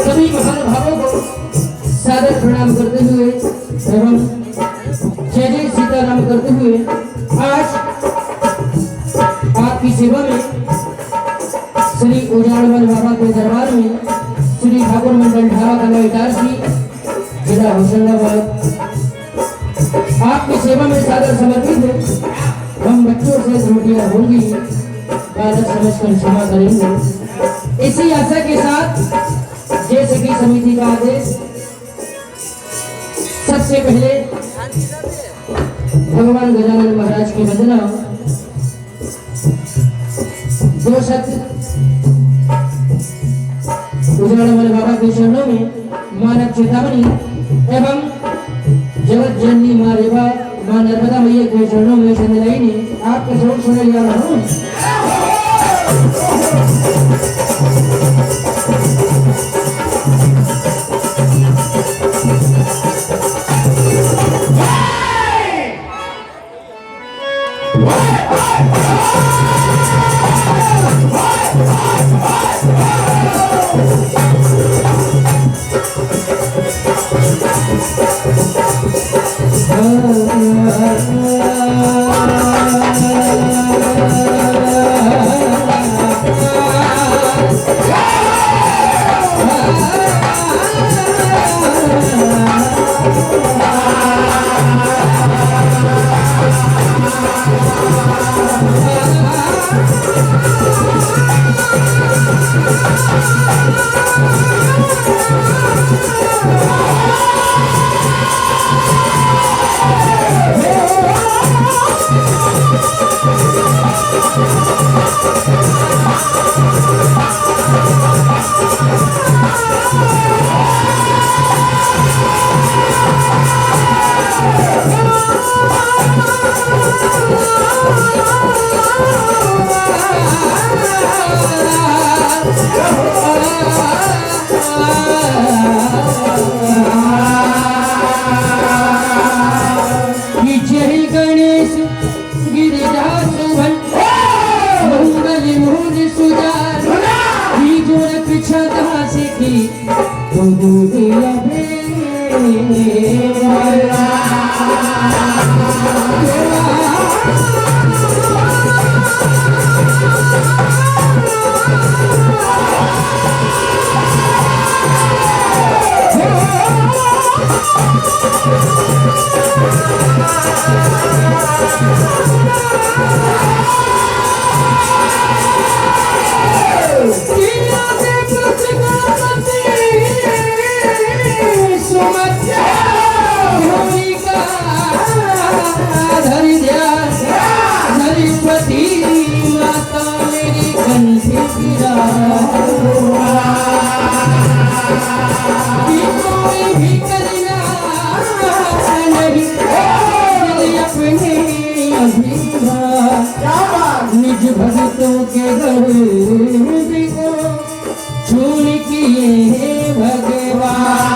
सभी महानुभावों को सादर प्रणाम करते हुए एवं जय जय सीताराम करते हुए आज आपकी सेवा में श्री उजाड़वन बाबा के दरबार में श्री ठाकुर मंडल ढाबा का इटारसी जिला होशंगाबाद आपकी सेवा में सादर समर्पित है। हम बच्चों से त्रुटियां होंगी बालक समझकर क्षमा करेंगे। इसी आशा के साथ जैसे कि समिति का आदेश, सबसे पहले भगवान गजानन महाराज की वंदना, दो शब्द उजाड़वन बाबा के चरणों में मानव चेतावनी एवं जगत जननी माँ रेवा माँ नर्मदा मैया के चरणों में चंद्रायणी आपके स्वरूप सुने जा रहा हूँ। निज भक्तों के गर्भ को छून किए भगवान।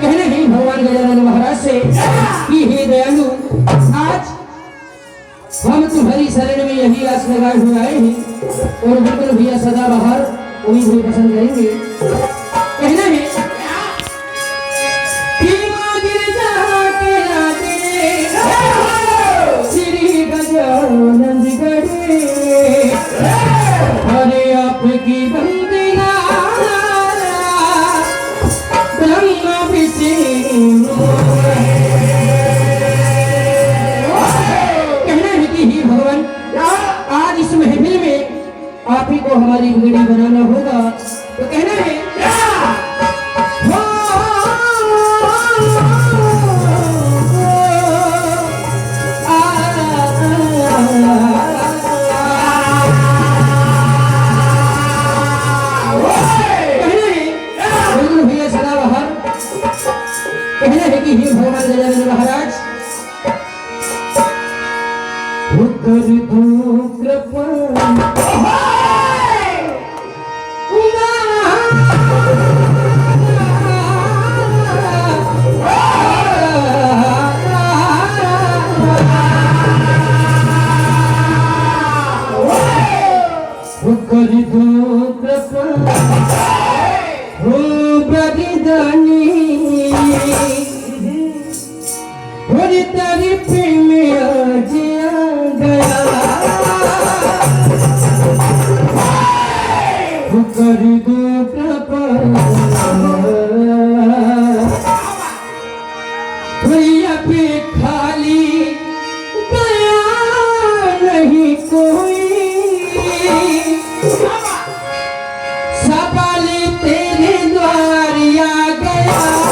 कहने ही भगवान गजानन महाराज से कि हे दयालु, आज हम तुम्हारी शरण में यही आस लगाए हुए आए हैं और बिल्कुल भैया सदा बाहर वही भी पसंद करेंगे। कहना है श्री गजानन गढ़े हरे आपकी वंदना ब्रह्म विष्णु। कहना है कि ही भगवान, आज इस महफिल में आप ही को हमारी बिगड़ी बनाना होगा। तो कहना है कि हे भगवान गजानन महाराज, उत्तर दो कृपा उत्तर दो कृपा हो बलिदानी तारीफ में आज आ गया कर दो कृपा भैया पे खाली गया नहीं कोई सवाल तेरे द्वार आ गया।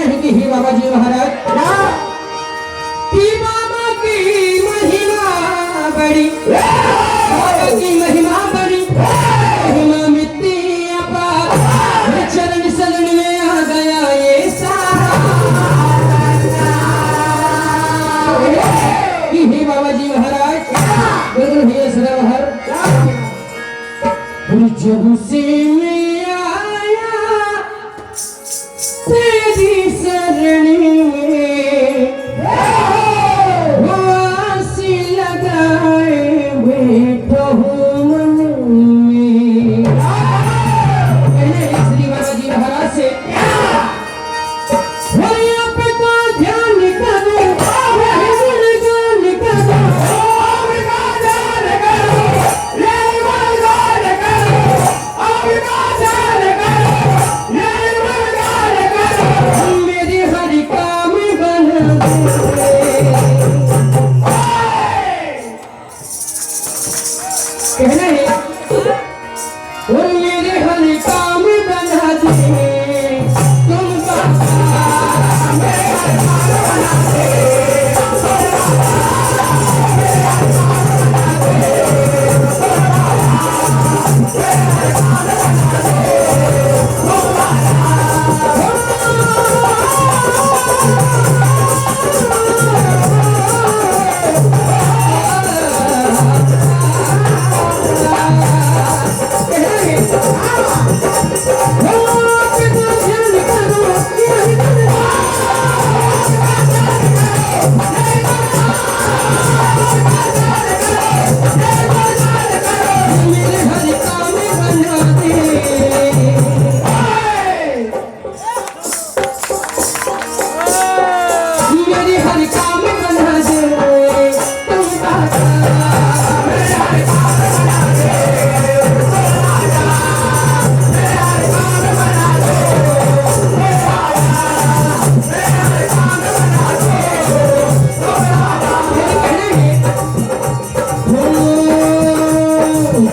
है कि हे बाबा जी महाराज कि बाबा की महिमा बड़ी, बाबा की महिमा बड़ी, महिमा मिट्टी अपार, चरण शरण में आ गया ये सारा। कि हे बाबा जी महाराज बिल्कुल हे सरवहर जब से मैं आया तेरी शरण में वासी लगाए बैठा हूँ मन में। श्री बाबा जी महाराज से ध्यान करो, कहना है और मेरे हर काम बना दे तुम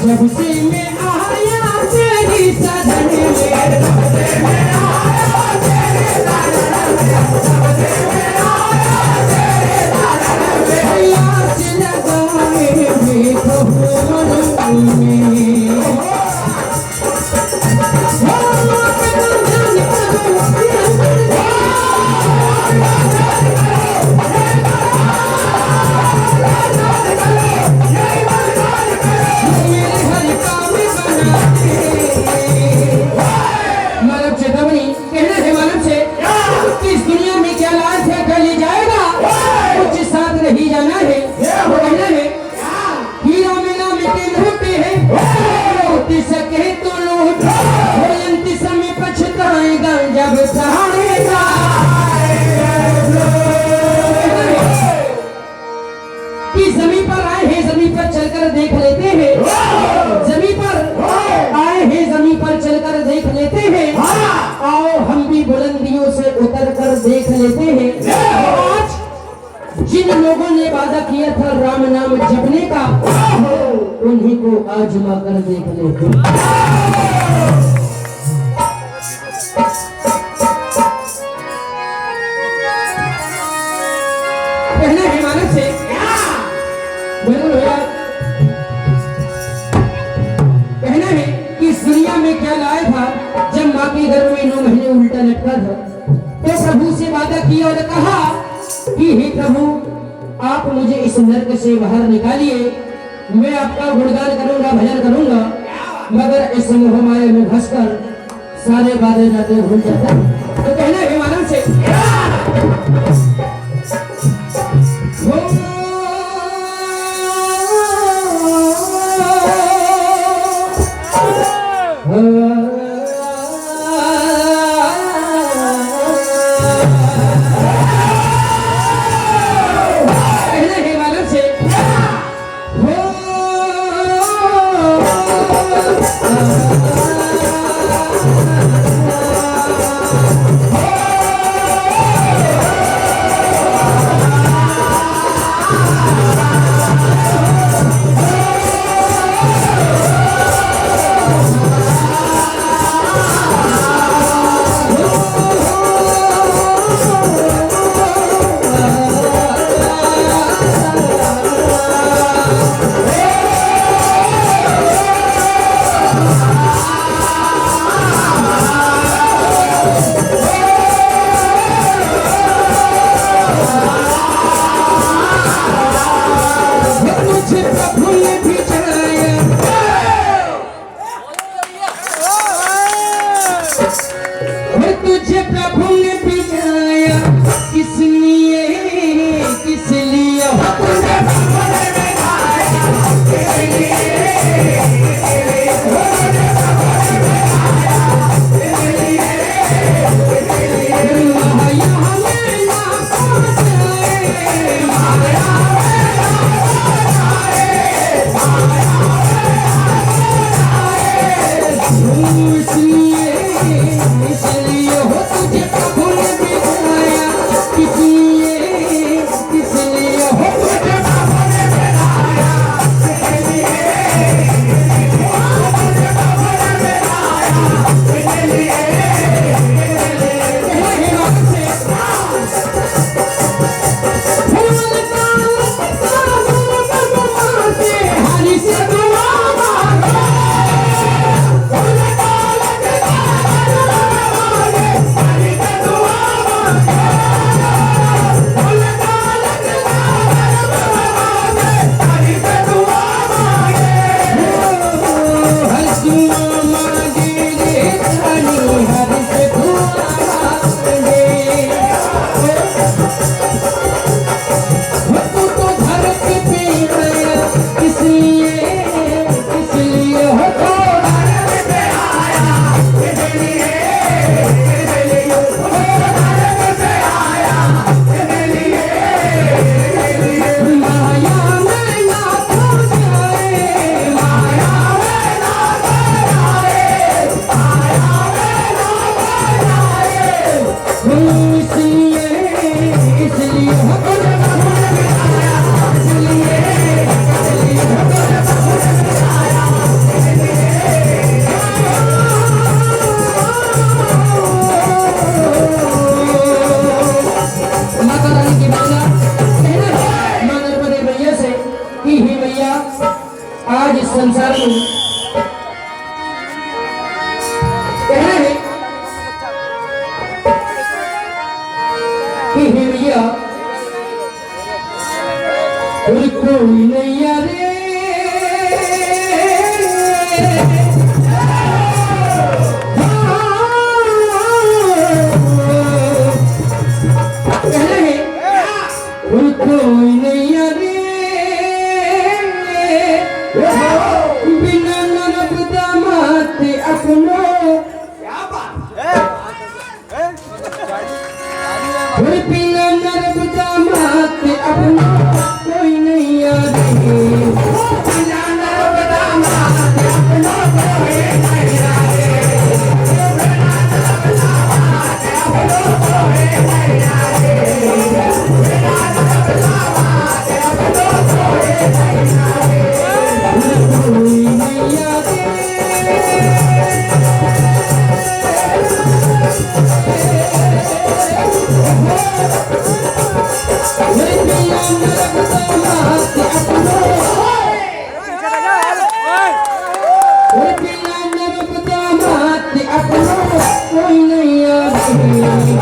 जब से मैं आया तेरी सदन में, आस लगाए बैठो मन में। नहीं जाना है वो कहना है हीरा मिला मिटे लूटे हैं लूट सके तो लूट अंत समय पछताएगा जब सहारेगा। कि जमीन पर आए हैं जमीन पर चलकर देख लेते हैं, जमीन पर आए हैं जमीन पर चलकर देख लेते हैं, आओ हम भी बुलंदियों से उतर कर देख लेते हैं। आज जिन लोगों ने वादा किया था राम नाम जपने का उन्हीं को आजमा कर देख लेते। कहना है मानव से बिल्कुल भैया, कहना है कि इस दुनिया में क्या लाया था जब माँ के गर्भ में 9 महीने उल्टा लटका था तो प्रभु से वादा किया और कहा कि हे प्रभु आप मुझे इस नरक से बाहर निकालिए, मैं आपका गुणगान करूंगा भजन करूंगा, मगर इस मोह माया में फंसकर सारे वादे नाते भूल जाता। तो कहना है मानव से संसार में कहना है कि हे भैया कोई नहीं रे कोई नहीं रे बिना नरब दामाद अपनो क्या बात है बिना नरब दामाद अपनो कोई नहीं रे बिना नरब दामाद अपनो कोई नहीं रे बिना नरब दामाद अपनो कोई नहीं रे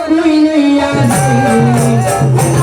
कोई नहीं याद